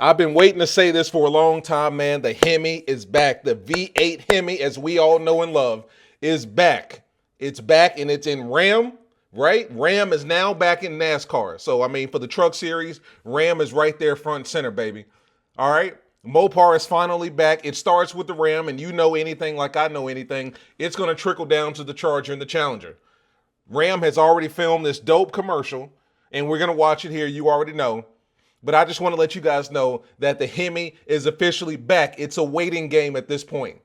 I've been waiting to say this for a long time, man. The Hemi is back. The V8 Hemi, as we all know and love, is back. It's back and it's in Ram, right? Ram is now back in NASCAR. So, I mean, for the truck series, Ram is right there front and center, baby. All right? Mopar is finally back. It starts with the Ram, and you know anything like I know anything, it's going to trickle down to the Charger and the Challenger. Ram has already filmed this dope commercial, and we're going to watch it here. You already know. But I just want to let you guys know that the Hemi is officially back. It's a waiting game at this point.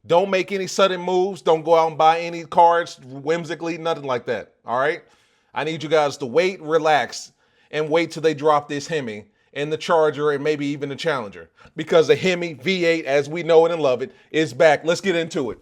Don't make any sudden moves. Don't go out and buy any cards whimsically, nothing like that. All right? I need you guys to wait, relax, and wait till they drop this Hemi and the Charger and maybe even the Challenger. Because the Hemi V8, as we know it and love it, is back. Let's get into it.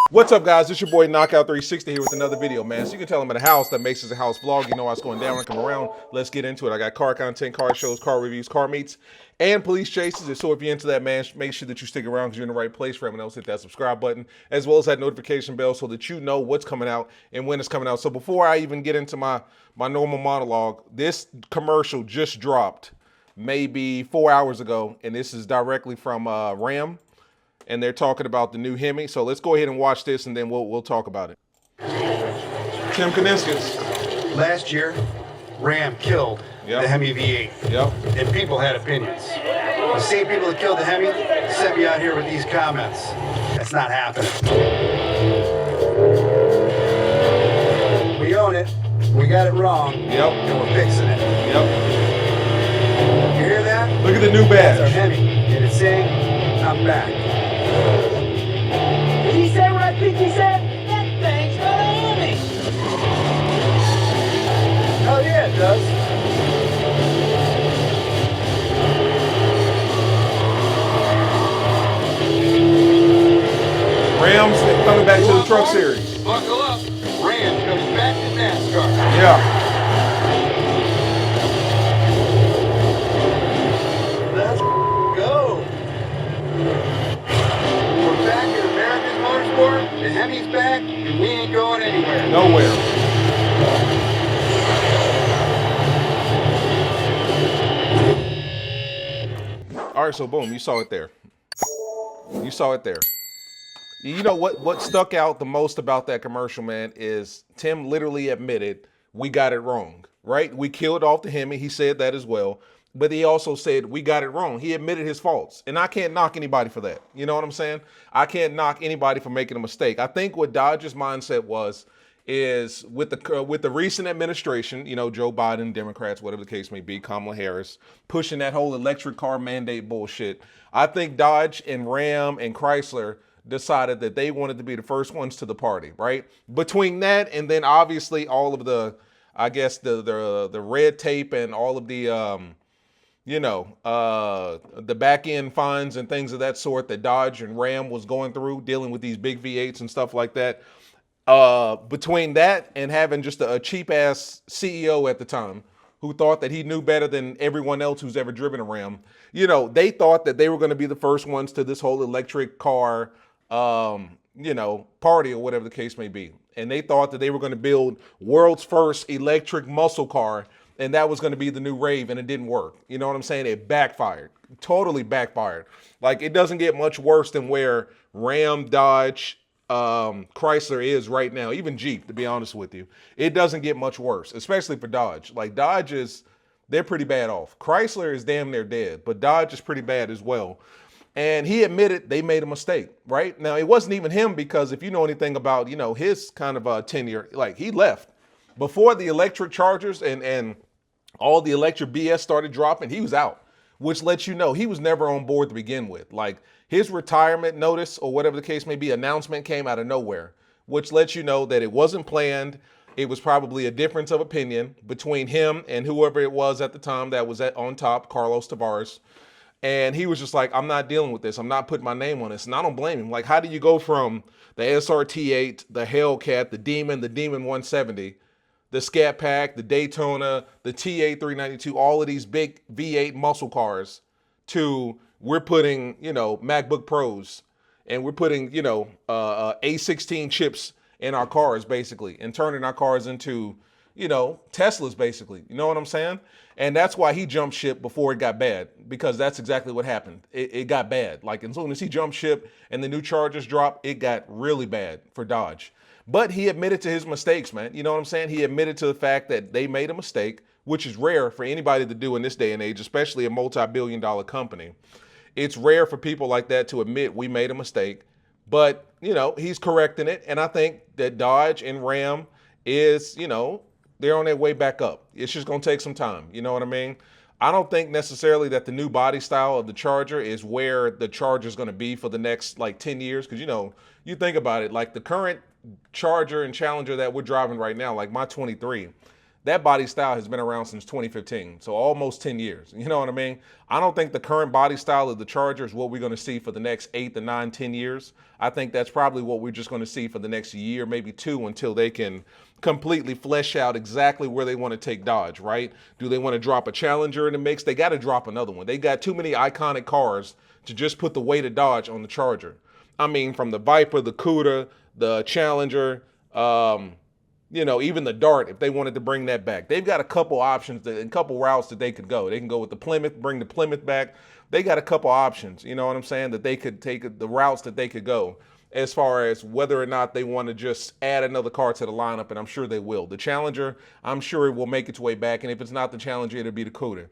What's up, guys? It's your boy Knockout 360 here with another video, man. So you can tell I'm at a house that makes this a house vlog. You know what's going down when I come around. Let's get into it. I got car content, car shows, car reviews, car meets, and police chases. And so if you're into that, man, make sure that you stick around because you're in the right place. For everyone else, hit that subscribe button as well as that notification bell so that you know what's coming out and when it's coming out. So before I even get into my normal monologue, this commercial just dropped maybe 4 hours ago, and this is directly from Ram. And they're talking about the new Hemi. So let's go ahead and watch this, and then we'll talk about it. Tim Kuniskis. Last year, Ram killed the Hemi V8. Yep. And people had opinions. The same people that killed the Hemi sent me out here with these comments. That's not happening. We own it. We got it wrong. Yep. And we're fixing it. Yep. You hear that? Look at the new badge. That's our Hemi. And it's saying, I'm back. Did he say what I think he said? That thing's gonna Hemi. Oh yeah, it does. Rams coming back to the truck series. Buckle up. Ram comes back to NASCAR. Yeah. Let's go. We're back in American motorsport. The Hemi's back, and we ain't going anywhere. Nowhere. All right, so boom, you saw it there. You saw it there. You know what stuck out the most about that commercial, man, is Tim literally admitted we got it wrong, right? We killed off the Hemi. He said that as well. But he also said we got it wrong. He admitted his faults. And I can't knock anybody for that. You know what I'm saying? I can't knock anybody for making a mistake. I think what Dodge's mindset is with the recent administration, you know, Joe Biden, Democrats, whatever the case may be, Kamala Harris, pushing that whole electric car mandate bullshit. I think Dodge and Ram and Chrysler decided that they wanted to be the first ones to the party, right? Between that and then obviously all of the, I guess, the red tape and all of the, the back end fines and things of that sort that Dodge and Ram was going through, dealing with these big V8s and stuff like that. Between that and having just a cheap ass CEO at the time who thought that he knew better than everyone else who's ever driven a Ram, you know, they thought that they were going to be the first ones to this whole electric car, party or whatever the case may be. And they thought that they were going to build world's first electric muscle car, and that was going to be the new rave, and it didn't work. You know what I'm saying? It backfired. Totally backfired. Like, it doesn't get much worse than where Ram, Dodge, Chrysler is right now, even Jeep, to be honest with you. It doesn't get much worse, especially for Dodge. Like, they're pretty bad off. Chrysler is damn near dead, but Dodge is pretty bad as well. And he admitted they made a mistake, right? Now, it wasn't even him, because if you know anything about, you know, his kind of tenure, like, he left. Before the electric Chargers and all the electric BS started dropping, he was out, which lets you know he was never on board to begin with. Like, his retirement notice or whatever the case may be, announcement came out of nowhere, which lets you know that it wasn't planned. It was probably a difference of opinion between him and whoever it was at the time that was on top, Carlos Tavares. And he was just like, I'm not dealing with this. I'm not putting my name on this. And I don't blame him. Like, how do you go from the SRT8, the Hellcat, the Demon 170, the Scat Pack, the Daytona, the TA 392, all of these big V8 muscle cars, to we're putting, MacBook Pros, and we're putting, A16 chips in our cars, basically, and turning our cars into, Teslas basically. You know what I'm saying? And that's why he jumped ship before it got bad, because that's exactly what happened. It got bad. Like as soon as he jumped ship and the new Chargers dropped, it got really bad for Dodge. But he admitted to his mistakes, man. You know what I'm saying? He admitted to the fact that they made a mistake, which is rare for anybody to do in this day and age, especially a multi-billion-dollar company. It's rare for people like that to admit we made a mistake. But, he's correcting it. And I think that Dodge and Ram is, they're on their way back up. It's just going to take some time. You know what I mean? I don't think necessarily that the new body style of the Charger is where the Charger is going to be for the next 10 years. Because, you think about it, like the current Charger and Challenger that we're driving right now, like my 23, that body style has been around since 2015. So almost 10 years. You know what I mean? I don't think the current body style of the Charger is what we're going to see for the next 8 to 9, 10 years. I think that's probably what we're just going to see for the next year, maybe 2, until they can completely flesh out exactly where they want to take Dodge, right? Do they want to drop a Challenger in the mix? They got to drop another one. They got too many iconic cars to just put the weight of Dodge on the Charger. I mean, from the Viper, the Cuda, the Challenger, even the Dart, if they wanted to bring that back. They've got a couple options, a couple routes that they could go. They can go with the Plymouth, bring the Plymouth back. They got a couple options, you know what I'm saying, that they could take, the routes that they could go as far as whether or not they want to just add another car to the lineup, and I'm sure they will. The Challenger, I'm sure it will make its way back, and if it's not the Challenger, it'll be the Cuda.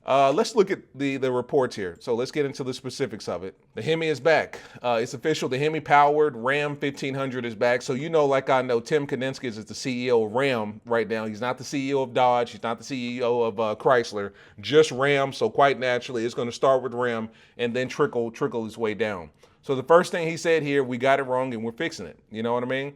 Let's look at the reports here. So let's get into the specifics of it. The Hemi is back. It's official. The Hemi-powered Ram 1500 is back. So like I know, Tim Kuniskis is the CEO of Ram right now. He's not the CEO of Dodge. He's not the CEO of Chrysler. Just Ram. So quite naturally, it's going to start with Ram and then trickle its way down. So the first thing he said here, we got it wrong and we're fixing it. You know what I mean?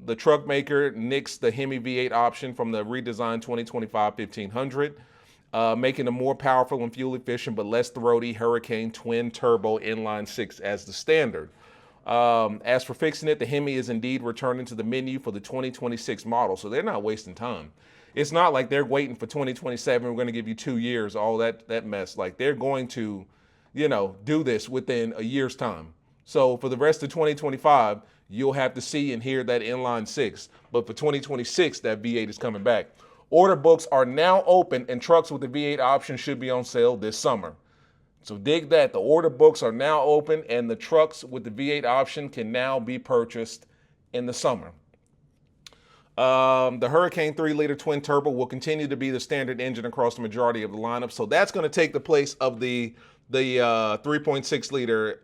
The truck maker nixed the Hemi V8 option from the redesigned 2025 1500, making a more powerful and fuel efficient but less throaty Hurricane twin turbo inline 6 as the standard. As for fixing it, the Hemi is indeed returning to the menu for the 2026 model, so they're not wasting time. It's not like they're waiting for 2027. We're going to give you 2 years, all that mess. Like they're going to, do this within a year's time. So for the rest of 2025, you'll have to see and hear that inline 6. But for 2026, that V8 is coming back. Order books are now open, and trucks with the V8 option should be on sale this summer. So dig that. The order books are now open, and the trucks with the V8 option can now be purchased in the summer. The Hurricane 3-liter twin turbo will continue to be the standard engine across the majority of the lineup. So that's going to take the place of the 3.6-liter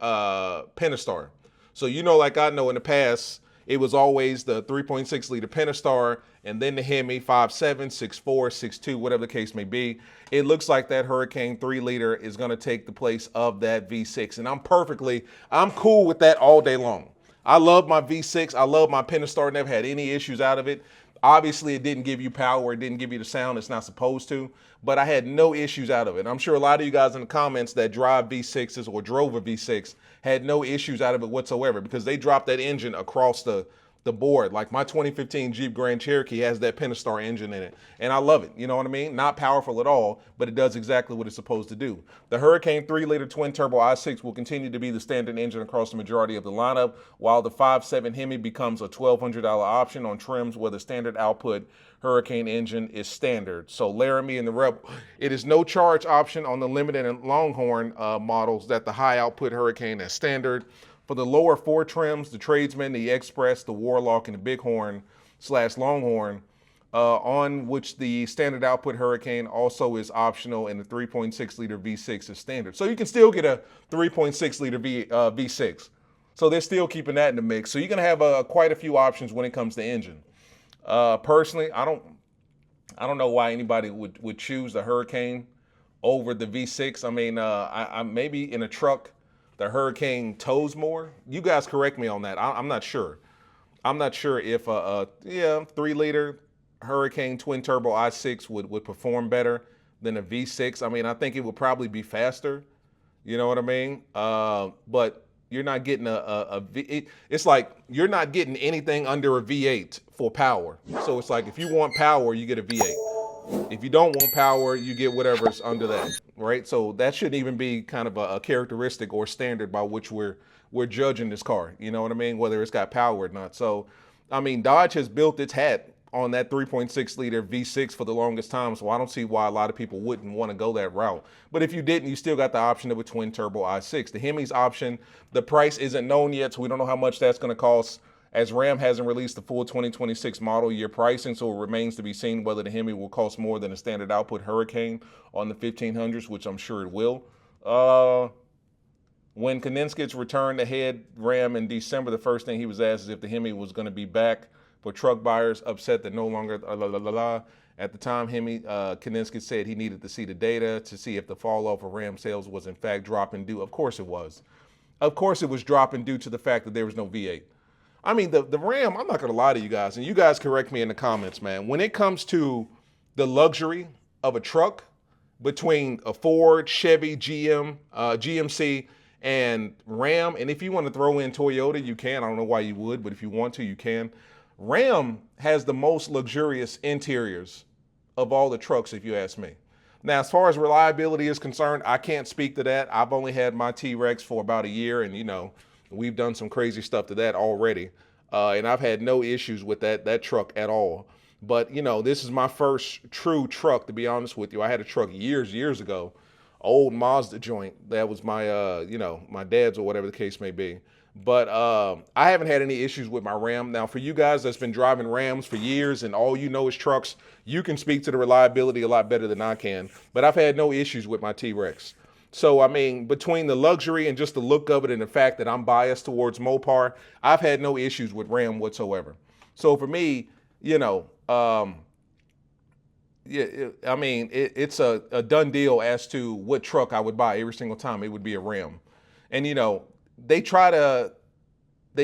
Pentastar. So like I know in the past, it was always the 3.6-liter Pentastar and then the Hemi 5.7, 6.4, 6.2, whatever the case may be. It looks like that Hurricane 3-liter is going to take the place of that V6. And I'm cool with that all day long. I love my V6. I love my Pentastar. Never had any issues out of it. Obviously, it didn't give you power. It didn't give you the sound it's not supposed to. But I had no issues out of it. I'm sure a lot of you guys in the comments that drive V6s or drove a V6 had no issues out of it whatsoever, because they dropped that engine across the board. Like my 2015 Jeep Grand Cherokee has that Pentastar engine in it, and I love it. You know what I mean? Not powerful at all, but it does exactly what it's supposed to do. The Hurricane 3-liter twin turbo i6 will continue to be the standard engine across the majority of the lineup, while the 5.7 Hemi becomes a $1,200 option on trims where the standard output Hurricane engine is standard. So Laramie and the Rebel, it is no charge option on the Limited and Longhorn models that the high output Hurricane is standard. For the lower 4 trims, the Tradesman, the Express, the Warlock, and the Bighorn / Longhorn, on which the standard output Hurricane also is optional, and the 3.6-liter V6 is standard. So you can still get a 3.6-liter V6. So they're still keeping that in the mix. So you're going to have quite a few options when it comes to engine. Personally, I don't know why anybody would choose the Hurricane over the V6. I mean, I maybe in a truck, the Hurricane tows more. You guys correct me on that. I'm not sure. I'm not sure if a 3-liter Hurricane twin turbo i6 would perform better than a V6. I mean, I think it would probably be faster. You know what I mean? But you're not getting it's like you're not getting anything under a V8 for power. So it's like if you want power, you get a V8. If you don't want power, you get whatever's under that, right? So that shouldn't even be kind of a characteristic or standard by which we're judging this car. You know what I mean? Whether it's got power or not. So, I mean, Dodge has built its hat on that 3.6 liter V6 for the longest time, so I don't see why a lot of people wouldn't want to go that route. But if you didn't, you still got the option of a twin turbo i6. The Hemi's option, the price isn't known yet, so we don't know how much that's going to cost, as Ram hasn't released the full 2026 model year pricing, so it remains to be seen whether the Hemi will cost more than a standard output Hurricane on the 1500s, which I'm sure it will. When Kuniskis returned to head Ram in December, the first thing he was asked is if the Hemi was going to be back for truck buyers upset that no longer At the time, Hemi Kuniskis said he needed to see the data to see if the fall off of Ram sales was in fact dropping due. Of course it was. Of course it was dropping due to the fact that there was no V8. I mean, the Ram, I'm not going to lie to you guys, and you guys correct me in the comments, man. When it comes to the luxury of a truck between a Ford, Chevy, GMC, and Ram, and if you want to throw in Toyota, you can. I don't know why you would, but if you want to, you can. Ram has the most luxurious interiors of all the trucks, if you ask me. Now, as far as reliability is concerned, I can't speak to that. I've only had my T-Rex for about a year, and, you know, we've done some crazy stuff to that already. And I've had no issues with that truck at all. But, you know, this is my first true truck, to be honest with you. I had a truck years ago, old Mazda joint. That was my, you know, my dad's or whatever the case may be. But I haven't had any issues with my Ram. Now, for you guys that's been driving Rams for years and all you know is trucks, you can speak to the reliability a lot better than I can. But I've had no issues with my T-Rex. So, I mean, between the luxury and just the look of it and the fact that I'm biased towards Mopar, I've had no issues with Ram whatsoever. So, for me, you know, it's a done deal as to what truck I would buy every single time. It would be a Ram. And, you know, they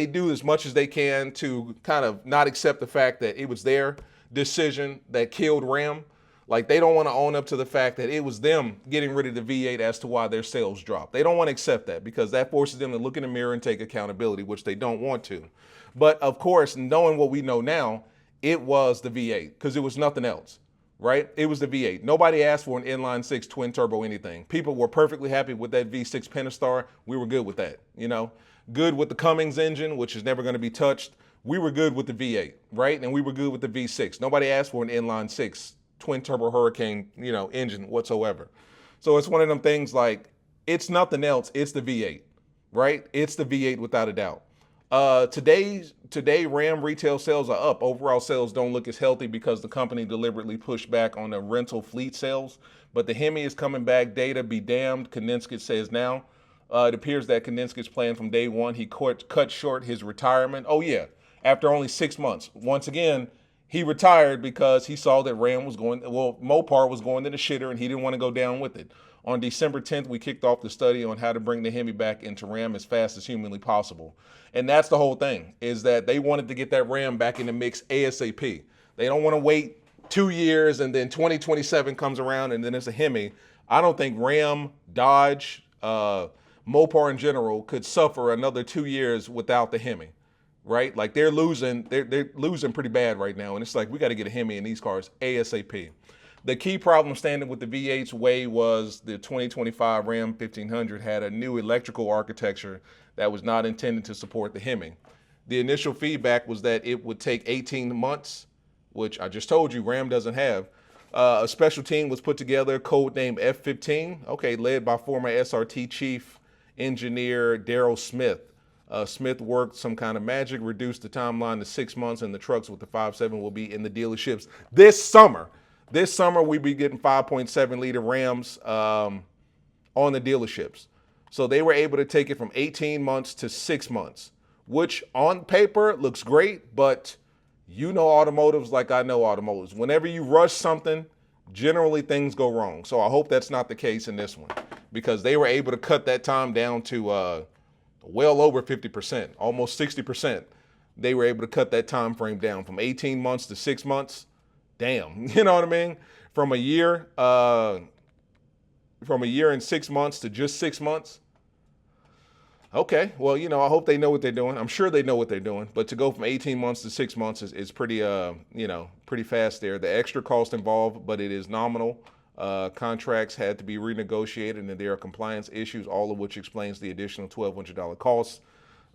do as much as they can to kind of not accept the fact that it was their decision that killed Ram. Like, they don't want to own up to the fact that it was them getting rid of the V8 as to why their sales dropped. They don't want to accept that because that forces them to look in the mirror and take accountability, which they don't want to. But of course, knowing what we know now, it was the V8 because it was nothing else, right? It was the V8. Nobody asked for an inline six twin turbo anything. People were perfectly happy with that V6 Pentastar. We were good with that, you know? Good with the Cummins engine, which is never going to be touched. We were good with the V8, right? And we were good with the V6. Nobody asked for an inline six twin turbo Hurricane, you know, engine whatsoever. So it's one of them things like, it's nothing else. It's the V8, right? It's the V8 without a doubt. Today Ram retail sales are up. Overall sales don't look as healthy because the company deliberately pushed back on the rental fleet sales. But the Hemi is coming back. Data be damned, Kuniskis says now. It appears that Kuniskis' plan from day one, he cut short his retirement. Oh yeah, after only 6 months. Once again, he retired because he saw that Mopar was going to the shitter and he didn't want to go down with it. On December 10th, we kicked off the study on how to bring the Hemi back into Ram as fast as humanly possible. And that's the whole thing, is that they wanted to get that Ram back in the mix ASAP. They don't want to wait 2 years and then 2027 comes around and then it's a Hemi. I don't think Ram, Dodge, Mopar in general could suffer another 2 years without the Hemi, right? Like they're losing pretty bad right now. And it's like, we got to get a Hemi in these cars ASAP. The key problem standing with the V8's way was the 2025 Ram 1500 had a new electrical architecture that was not intended to support the Hemi. The initial feedback was that it would take 18 months, which I just told you Ram doesn't have. A special team was put together, codenamed F-15, okay, led by former SRT chief engineer Daryl Smith. Smith worked some kind of magic, reduced the timeline to 6 months, and the trucks with the 5.7 will be in the dealerships this summer. This summer, we'll be getting 5.7 liter Rams on the dealerships. So they were able to take it from 18 months to 6 months, which on paper looks great, but you know automotives like I know automotives. Whenever you rush something, generally things go wrong. So I hope that's not the case in this one, because they were able to cut that time down to well over 50%, almost 60%. They were able to cut that time frame down from 18 months to 6 months. Damn, you know what I mean? From a year and 6 months to just 6 months. Okay, well, you know, I hope they know what they're doing. I'm sure they know what they're doing, but to go from 18 months to 6 months is pretty, you know, pretty fast there. The extra cost involved, but it is nominal. Contracts had to be renegotiated and there are compliance issues, all of which explains the additional $1,200 costs.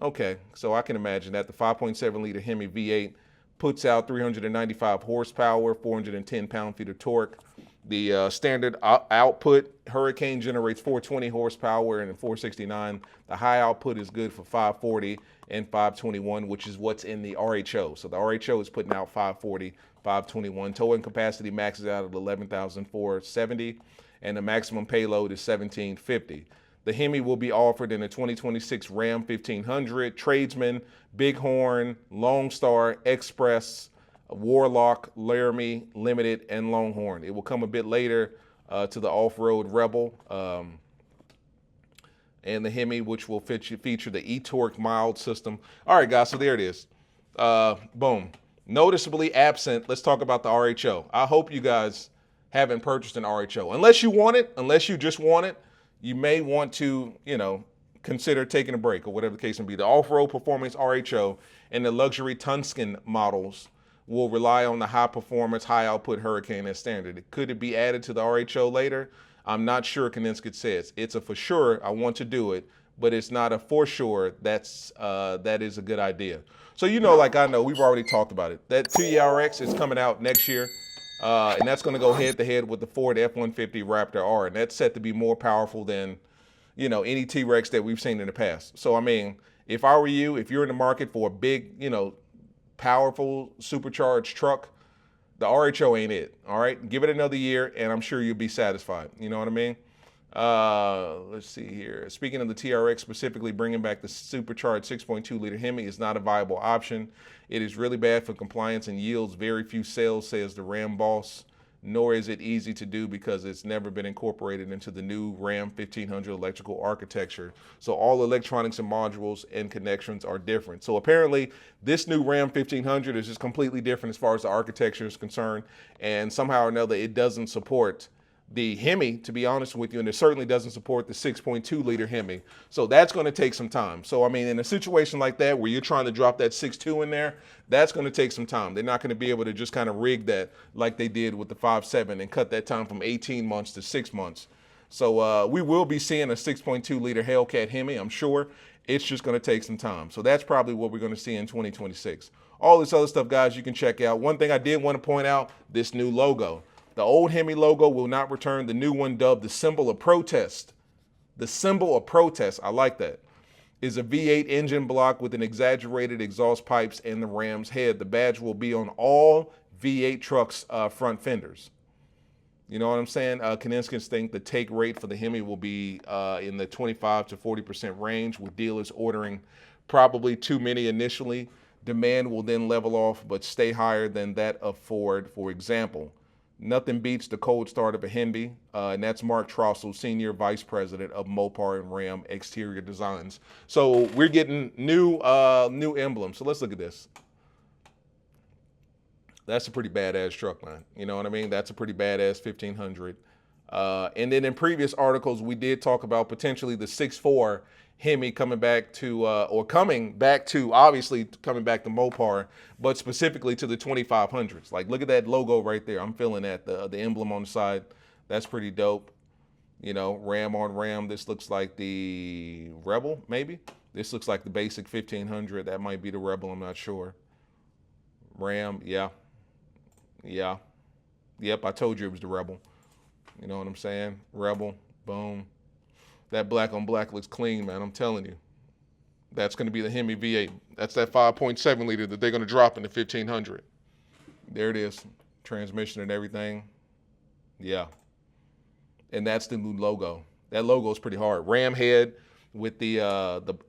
Okay, so I can imagine that the 5.7 liter Hemi V8 puts out 395 horsepower, 410 pound-feet of torque. The standard output, Hurricane generates 420 horsepower and 469. The high output is good for 540 and 521, which is what's in the RHO. So the RHO is putting out 540, 521. Towing capacity maxes out at 11,470, and the maximum payload is 1,750. The Hemi will be offered in the 2026 Ram 1500, Tradesman, Bighorn, Lone Star, Express, Warlock, Laramie, Limited, and Longhorn. It will come a bit later to the off-road Rebel and the Hemi, which will feature the e-torque mild system. All right, guys, so there it is. Boom. Noticeably absent. Let's talk about the RHO. I hope you guys haven't purchased an RHO. Unless you want it, unless you just want it, you may want to, consider taking a break or whatever the case may be. The off-road performance RHO and the luxury Tuscan models will rely on the high performance, high output Hurricane as standard. Could it be added to the RHO later? I'm not sure. Kuniskis says it's a for sure. I want to do it, but it's not a for sure. That is a good idea. So like I know, we've already talked about it. That 2ERX is coming out next year, and that's going to go head to head with the Ford F-150 Raptor R, and that's set to be more powerful than any T-Rex that we've seen in the past. So I mean, if I were you, if you're in the market for a big powerful supercharged truck, the RHO ain't it. All right, give it another year and I'm sure you'll be satisfied. You know what I mean? Let's see here. Speaking of the TRX specifically, bringing back the supercharged 6.2 liter Hemi is not a viable option. It is really bad for compliance and yields very few sales, says the Ram boss. Nor is it easy to do because it's never been incorporated into the new Ram 1500 electrical architecture. So all electronics and modules and connections are different. So apparently this new Ram 1500 is just completely different as far as the architecture is concerned. And somehow or another, it doesn't support the Hemi, to be honest with you, and it certainly doesn't support the 6.2 liter Hemi. So that's going to take some time. So I mean, in a situation like that where you're trying to drop that 6.2 in there, that's going to take some time. They're not going to be able to just kind of rig that like they did with the 5.7 and cut that time from 18 months to 6 months. So we will be seeing a 6.2 liter Hellcat Hemi, I'm sure. It's just going to take some time. So that's probably what we're going to see in 2026. All this other stuff, guys, you can check out. One thing I did want to point out, this new logo. The old Hemi logo will not return. The new one, dubbed the symbol of protest. The symbol of protest, I like that, is a V8 engine block with an exaggerated exhaust pipes and the Ram's head. The badge will be on all V8 trucks' front fenders. You know what I'm saying? Kuniskis think the take rate for the Hemi will be in the 25 to 40% range, with dealers ordering probably too many initially. Demand will then level off, but stay higher than that of Ford, for example. Nothing beats the cold start of a Hemi, and that's Mark Trossel, Senior Vice President of Mopar and Ram Exterior Designs. So we're getting new emblems. So let's look at this. That's a pretty badass truck, man. You know what I mean? That's a pretty badass 1500. And then in previous articles, we did talk about potentially the 6.4 Hemi coming back to obviously coming back to Mopar, but specifically to the 2500s. Like, look at that logo right there. I'm feeling that, the emblem on the side. That's pretty dope. Ram on Ram. This looks like the Rebel, maybe. This looks like the basic 1500. That might be the Rebel, I'm not sure. Ram, yeah. Yep, I told you it was the Rebel. You know what I'm saying? Rebel, boom. That black on black looks clean, man. I'm telling you. That's going to be the Hemi V8. That's that 5.7 liter that they're going to drop in the 1500. There it is. Transmission and everything. Yeah. And that's the new logo. That logo is pretty hard. Ram head with the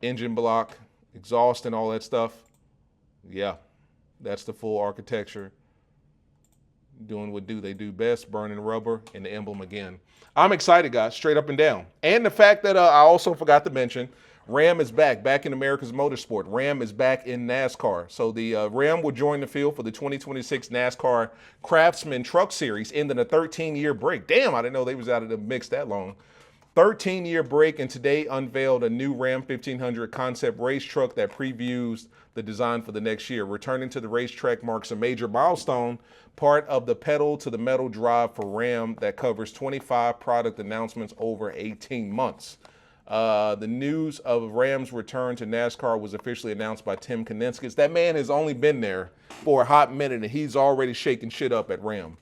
engine block, exhaust and all that stuff. Yeah. That's the full architecture. Doing what they do best, burning rubber, and the emblem again. I'm excited, guys, straight up and down. And the fact that I also forgot to mention, Ram is back in America's motorsport. Ram is back in NASCAR. So the Ram will join the field for the 2026 NASCAR Craftsman Truck Series, ending a 13-year break. Damn, I didn't know they was out of the mix that long. 13-year break, and today unveiled a new Ram 1500 concept race truck that previews the design for the next year. Returning to the racetrack marks a major milestone, part of the pedal to the metal drive for Ram that covers 25 product announcements over 18 months. The news of Ram's return to NASCAR was officially announced by Tim Kuniskis. That man has only been there for a hot minute, and he's already shaking shit up at Ram.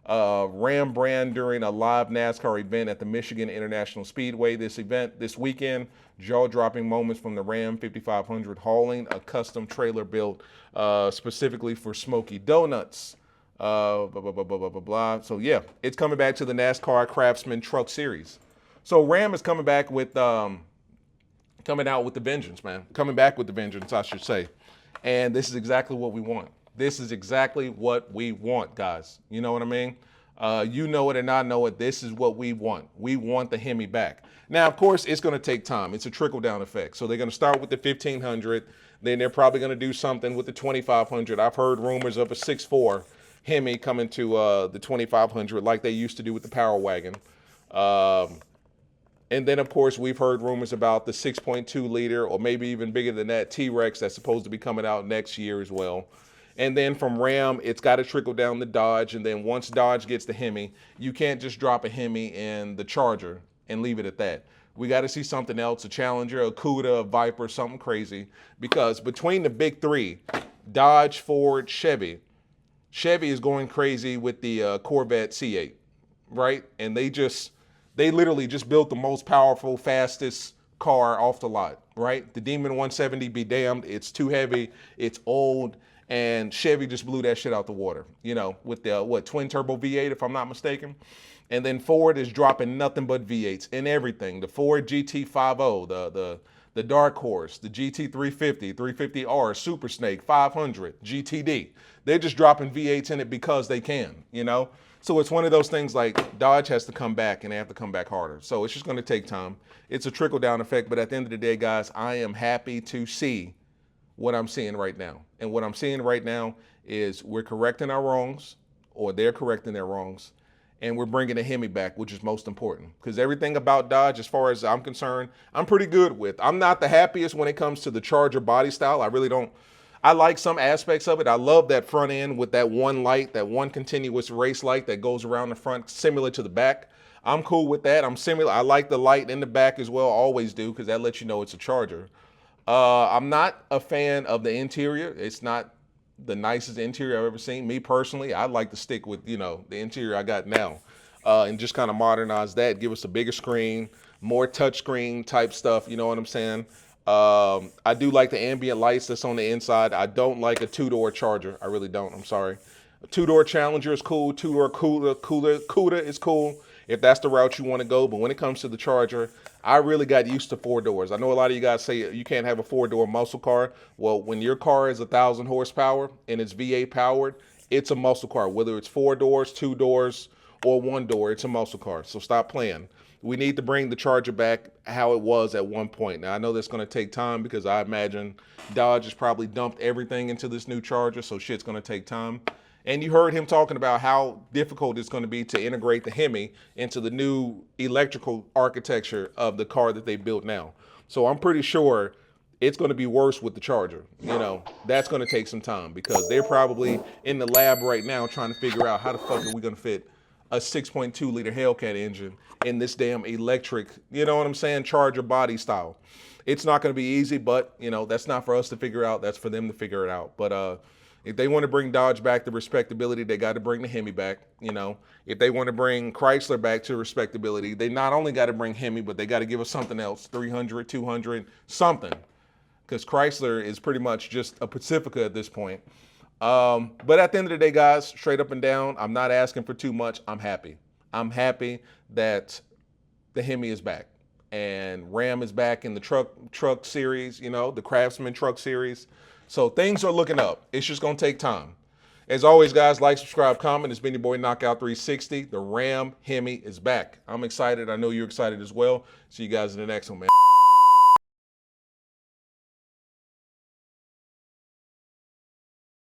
Ram brand during a live NASCAR event at the Michigan International Speedway. This event this weekend, jaw-dropping moments from the Ram 5500 hauling a custom trailer built specifically for Smoky Donuts. Blah, blah, blah, blah, blah, blah, blah. So yeah, it's coming back to the NASCAR Craftsman Truck Series. So Ram is coming back with, coming out with the vengeance, man. Coming back with the vengeance, I should say. And this is exactly what we want. This is exactly what we want, guys. You know what I mean? You know it and I know it. This is what we want. We want the Hemi back. Now, of course, it's going to take time. It's a trickle-down effect. So they're going to start with the 1500. Then they're probably going to do something with the 2500. I've heard rumors of a 6.4 Hemi coming to the 2500 like they used to do with the Power Wagon. And then, of course, we've heard rumors about the 6.2 liter or maybe even bigger than that T-Rex that's supposed to be coming out next year as well. And then from Ram, it's got to trickle down to Dodge. And then once Dodge gets the Hemi, you can't just drop a Hemi in the Charger and leave it at that. We got to see something else, a Challenger, a Cuda, a Viper, something crazy. Because between the big three, Dodge, Ford, Chevy is going crazy with the Corvette C8, right? And they literally just built the most powerful, fastest car off the lot, right? The Demon 170, be damned, it's too heavy, it's old. And Chevy just blew that shit out the water, you know, with the, twin turbo V8, if I'm not mistaken. And then Ford is dropping nothing but V8s in everything. The Ford GT50, the Dark Horse, the GT350, 350R, Super Snake, 500, GTD. They're just dropping V8s in it because they can, you know? So it's one of those things like Dodge has to come back and they have to come back harder. So it's just going to take time. It's a trickle-down effect. But at the end of the day, guys, I am happy to see what I'm seeing right now. And what I'm seeing right now is we're correcting our wrongs, or they're correcting their wrongs, and we're bringing the Hemi back, which is most important. Because everything about Dodge, as far as I'm concerned, I'm pretty good with. I'm not the happiest when it comes to the Charger body style. I really don't. I like some aspects of it. I love that front end with that one light, that one continuous race light that goes around the front, similar to the back. I'm cool with that. I like the light in the back as well, always do, because that lets you know it's a Charger. I'm not a fan of the interior. It's not the nicest interior I've ever seen. Me personally, I'd like to stick with, you know, the interior I got now and just kind of modernize that, give us a bigger screen, more touchscreen type stuff, you know what I'm saying? I do like the ambient lights that's on the inside. I don't like a two-door Charger. I really don't. I'm sorry. A two-door Challenger is cool. Two-door Cuda is cool if that's the route you want to go. But when it comes to the Charger, I really got used to four doors. I know a lot of you guys say you can't have a four-door muscle car. Well, when your car is 1,000 horsepower and it's V8 powered, it's a muscle car. Whether it's four doors, two doors, or one door, it's a muscle car. So stop playing. We need to bring the Charger back how it was at one point. Now, I know that's going to take time because I imagine Dodge has probably dumped everything into this new Charger, so shit's going to take time. And you heard him talking about how difficult it's going to be to integrate the Hemi into the new electrical architecture of the car that they built now. So I'm pretty sure it's going to be worse with the Charger. You know, that's going to take some time because they're probably in the lab right now trying to figure out how the fuck are we going to fit a 6.2 liter Hellcat engine in this damn electric, you know what I'm saying, Charger body style. It's not going to be easy, but, you know, that's not for us to figure out. That's for them to figure it out. But if they want to bring Dodge back to respectability, they got to bring the Hemi back, you know. If they want to bring Chrysler back to respectability, they not only got to bring Hemi, but they got to give us something else, 300, 200, something. Because Chrysler is pretty much just a Pacifica at this point. But at the end of the day, guys, straight up and down, I'm not asking for too much. I'm happy. I'm happy that the Hemi is back. And Ram is back in the truck series, you know, the Craftsman truck series. So things are looking up. It's just going to take time. As always, guys, like, subscribe, comment. It's been your boy Knockout 360. The Ram Hemi is back. I'm excited. I know you're excited as well. See you guys in the next one, man.